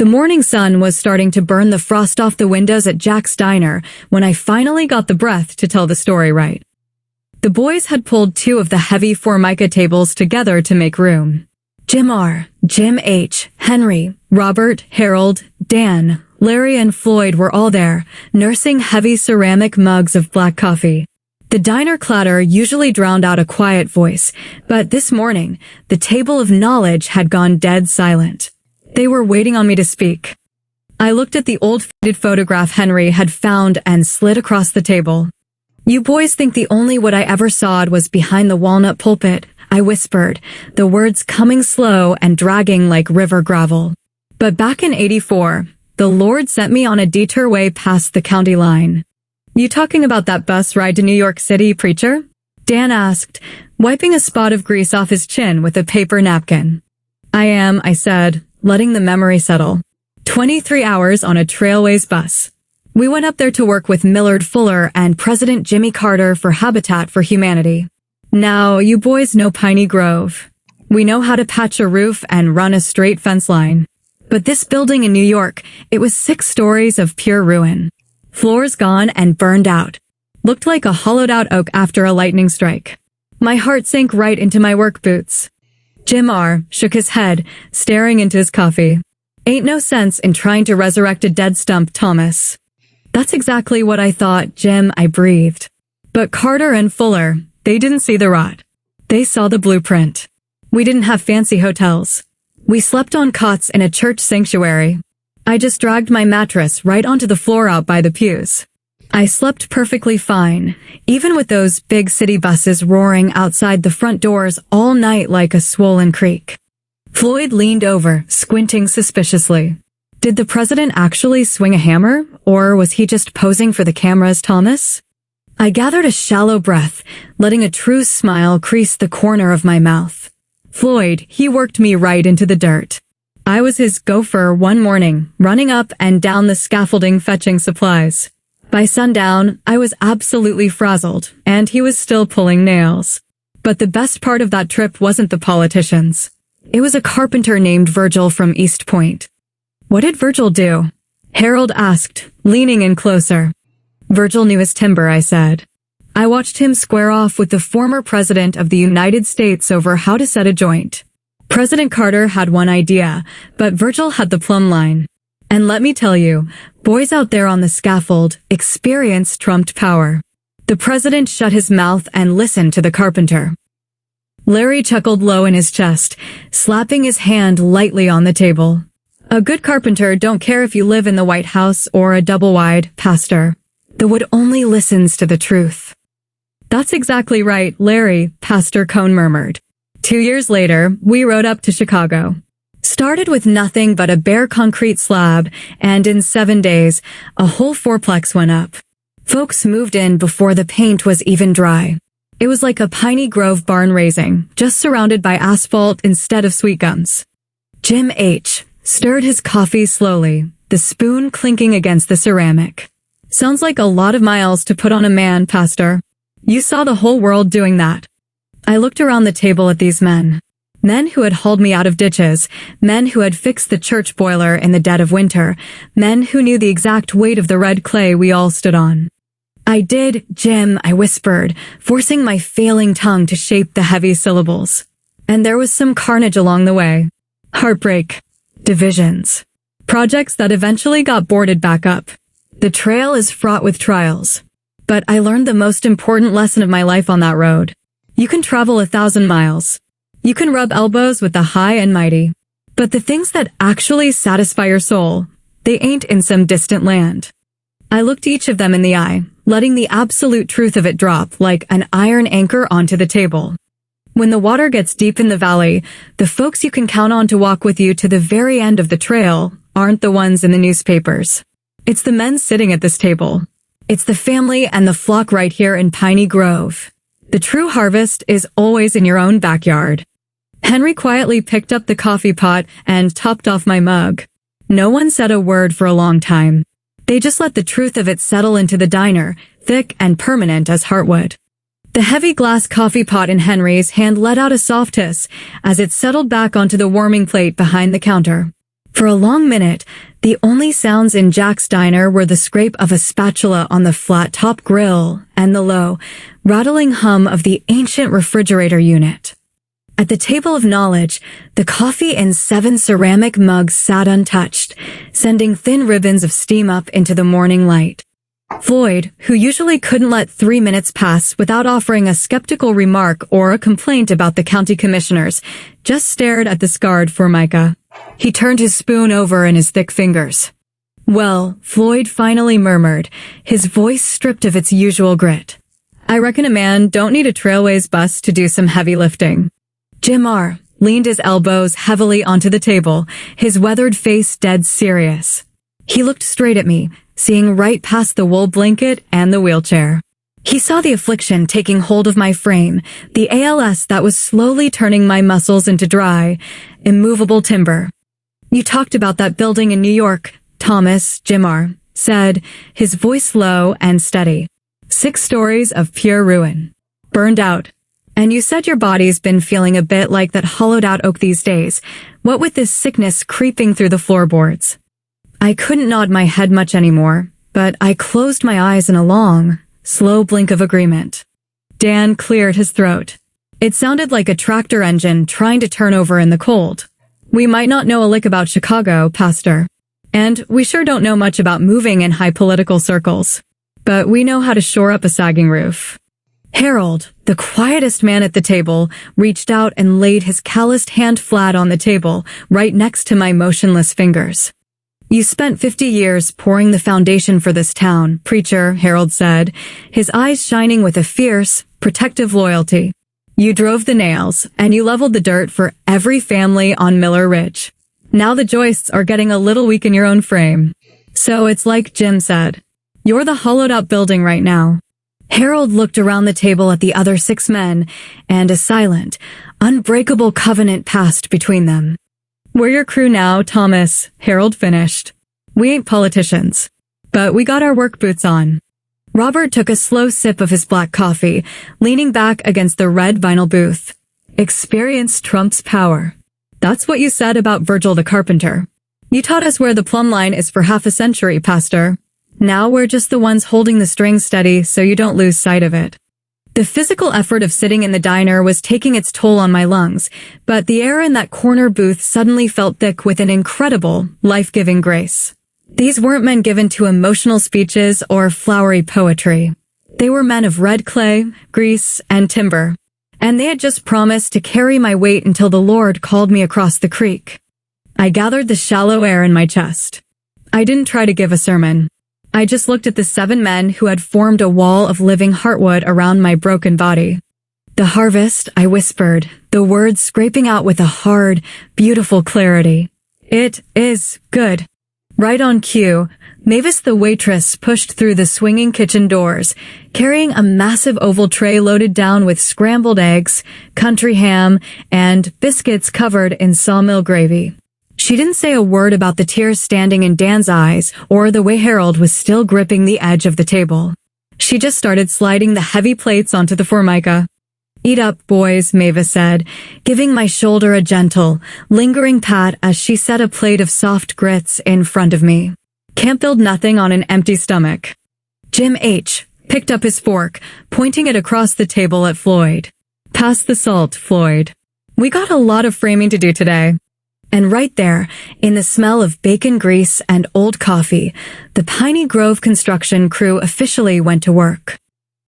The morning sun was starting to burn the frost off the windows at Jack's diner when I finally got the breath to tell the story right. The boys had pulled two of the heavy Formica tables together to make room. Jim R., Jim H., Henry, Robert, Harold, Dan, Larry and Floyd were all there, nursing heavy ceramic mugs of black coffee. The diner clatter usually drowned out a quiet voice, but this morning, the table of knowledge had gone dead silent. They were waiting on me to speak. I looked at the old faded photograph Henry had found and slid across the table. "You boys think the only what I ever sawed was behind the walnut pulpit," I whispered, the words coming slow and dragging like river gravel. "But back in '84, the Lord sent me on a detour way past the county line." "You talking about that bus ride to New York City, preacher?" Dan asked, wiping a spot of grease off his chin with a paper napkin. "I am," I said, letting the memory settle. 23 hours on a Trailways bus. We went up there to work with Millard Fuller and President Jimmy Carter for Habitat for Humanity. Now, you boys know Piney Grove. We know how to patch a roof and run a straight fence line. But this building in New York, it was 6 stories of pure ruin. Floors gone and burned out. Looked like a hollowed-out oak after a lightning strike. My heart sank right into my work boots. Jim R. shook his head, staring into his coffee. "Ain't no sense in trying to resurrect a dead stump, Thomas." "That's exactly what I thought, Jim," I breathed. But Carter and Fuller, they didn't see the rot. They saw the blueprint. We didn't have fancy hotels. We slept on cots in a church sanctuary. I just dragged my mattress right onto the floor out by the pews. I slept perfectly fine, even with those big city buses roaring outside the front doors all night like a swollen creek. Floyd leaned over, squinting suspiciously. Did the president actually swing a hammer, or was he just posing for the cameras, Thomas? I gathered a shallow breath, letting a true smile crease the corner of my mouth. Floyd, he worked me right into the dirt. I was his gopher one morning, running up and down the scaffolding fetching supplies. By sundown, I was absolutely frazzled, and he was still pulling nails. But the best part of that trip wasn't the politicians. It was a carpenter named Virgil from East Point. "What did Virgil do?" Harold asked, leaning in closer. "Virgil knew his timber," I said. "I watched him square off with the former president of the United States over how to set a joint. President Carter had one idea, but Virgil had the plumb line. And let me tell you, boys out there on the scaffold, experience trumped power." The president shut his mouth and listened to the carpenter. Larry chuckled low in his chest, slapping his hand lightly on the table. "A good carpenter don't care if you live in the White House or a double-wide, Pastor. The wood only listens to the truth." "That's exactly right, Larry," Pastor Cone murmured. 2 years later, we rode up to Chicago. Started with nothing but a bare concrete slab, and in 7 days, a whole fourplex went up. Folks moved in before the paint was even dry. It was like a Piney Grove barn raising, just surrounded by asphalt instead of sweet gums. Jim H. stirred his coffee slowly, the spoon clinking against the ceramic. "Sounds like a lot of miles to put on a man, Pastor. You saw the whole world doing that." I looked around the table at these men. Men who had hauled me out of ditches, men who had fixed the church boiler in the dead of winter, men who knew the exact weight of the red clay we all stood on. "I did, Jim," I whispered, forcing my failing tongue to shape the heavy syllables. "And there was some carnage along the way. Heartbreak. Divisions. Projects that eventually got boarded back up. The trail is fraught with trials. But I learned the most important lesson of my life on that road. You can travel 1,000 miles. You can rub elbows with the high and mighty. But the things that actually satisfy your soul, they ain't in some distant land." I looked each of them in the eye, letting the absolute truth of it drop like an iron anchor onto the table. When the water gets deep in the valley, the folks you can count on to walk with you to the very end of the trail aren't the ones in the newspapers. It's the men sitting at this table. It's the family and the flock right here in Piney Grove. The true harvest is always in your own backyard. Henry quietly picked up the coffee pot and topped off my mug. No one said a word for a long time. They just let the truth of it settle into the diner, thick and permanent as heartwood. The heavy glass coffee pot in Henry's hand let out a soft hiss as it settled back onto the warming plate behind the counter. For a long minute, the only sounds in Jack's diner were the scrape of a spatula on the flat-top grill and the low, rattling hum of the ancient refrigerator unit. At the table of knowledge, the coffee in 7 ceramic mugs sat untouched, sending thin ribbons of steam up into the morning light. Floyd, who usually couldn't let 3 minutes pass without offering a skeptical remark or a complaint about the county commissioners, just stared at the scarred Formica. He turned his spoon over in his thick fingers. "Well," Floyd finally murmured, his voice stripped of its usual grit. "I reckon a man don't need a Trailways bus to do some heavy lifting." Jim R. leaned his elbows heavily onto the table, his weathered face dead serious. He looked straight at me, seeing right past the wool blanket and the wheelchair. He saw the affliction taking hold of my frame, the ALS that was slowly turning my muscles into dry, immovable timber. "You talked about that building in New York," Thomas, Jim R., said, his voice low and steady. 6 stories of pure ruin. Burned out. And you said your body's been feeling a bit like that hollowed-out oak these days, what with this sickness creeping through the floorboards. I couldn't nod my head much anymore, but I closed my eyes in a long, slow blink of agreement. Dan cleared his throat. It sounded like a tractor engine trying to turn over in the cold. "We might not know a lick about Chicago, Pastor. And we sure don't know much about moving in high political circles. But we know how to shore up a sagging roof." Harold, the quietest man at the table, reached out and laid his calloused hand flat on the table, right next to my motionless fingers. "You spent 50 years pouring the foundation for this town, preacher," Harold said, his eyes shining with a fierce, protective loyalty. "You drove the nails, and you leveled the dirt for every family on Miller Ridge. Now the joists are getting a little weak in your own frame. So it's like Jim said. You're the hollowed-out building right now." Harold looked around the table at the other 6 men, and a silent, unbreakable covenant passed between them. "We're your crew now, Thomas," Harold finished. "We ain't politicians, but we got our work boots on." Robert took a slow sip of his black coffee, leaning back against the red vinyl booth. "Experience trumps power. That's what you said about Virgil the carpenter. You taught us where the plumb line is for half a century, Pastor. Now we're just the ones holding the string steady so you don't lose sight of it." The physical effort of sitting in the diner was taking its toll on my lungs, but the air in that corner booth suddenly felt thick with an incredible, life-giving grace. These weren't men given to emotional speeches or flowery poetry. They were men of red clay, grease, and timber, and they had just promised to carry my weight until the Lord called me across the creek. I gathered the shallow air in my chest. I didn't try to give a sermon. I just looked at the 7 men who had formed a wall of living heartwood around my broken body. "The harvest," I whispered, the words scraping out with a hard, beautiful clarity. "It is good." Right on cue, Mavis the waitress pushed through the swinging kitchen doors, carrying a massive oval tray loaded down with scrambled eggs, country ham, and biscuits covered in sawmill gravy. She didn't say a word about the tears standing in Dan's eyes or the way Harold was still gripping the edge of the table. She just started sliding the heavy plates onto the Formica. "Eat up, boys," Mavis said, giving my shoulder a gentle, lingering pat as she set a plate of soft grits in front of me. Can't build nothing on an empty stomach. Jim H. picked up his fork, pointing it across the table at Floyd. "Pass the salt, Floyd. We got a lot of framing to do today." And right there, in the smell of bacon grease and old coffee, the Piney Grove construction crew officially went to work.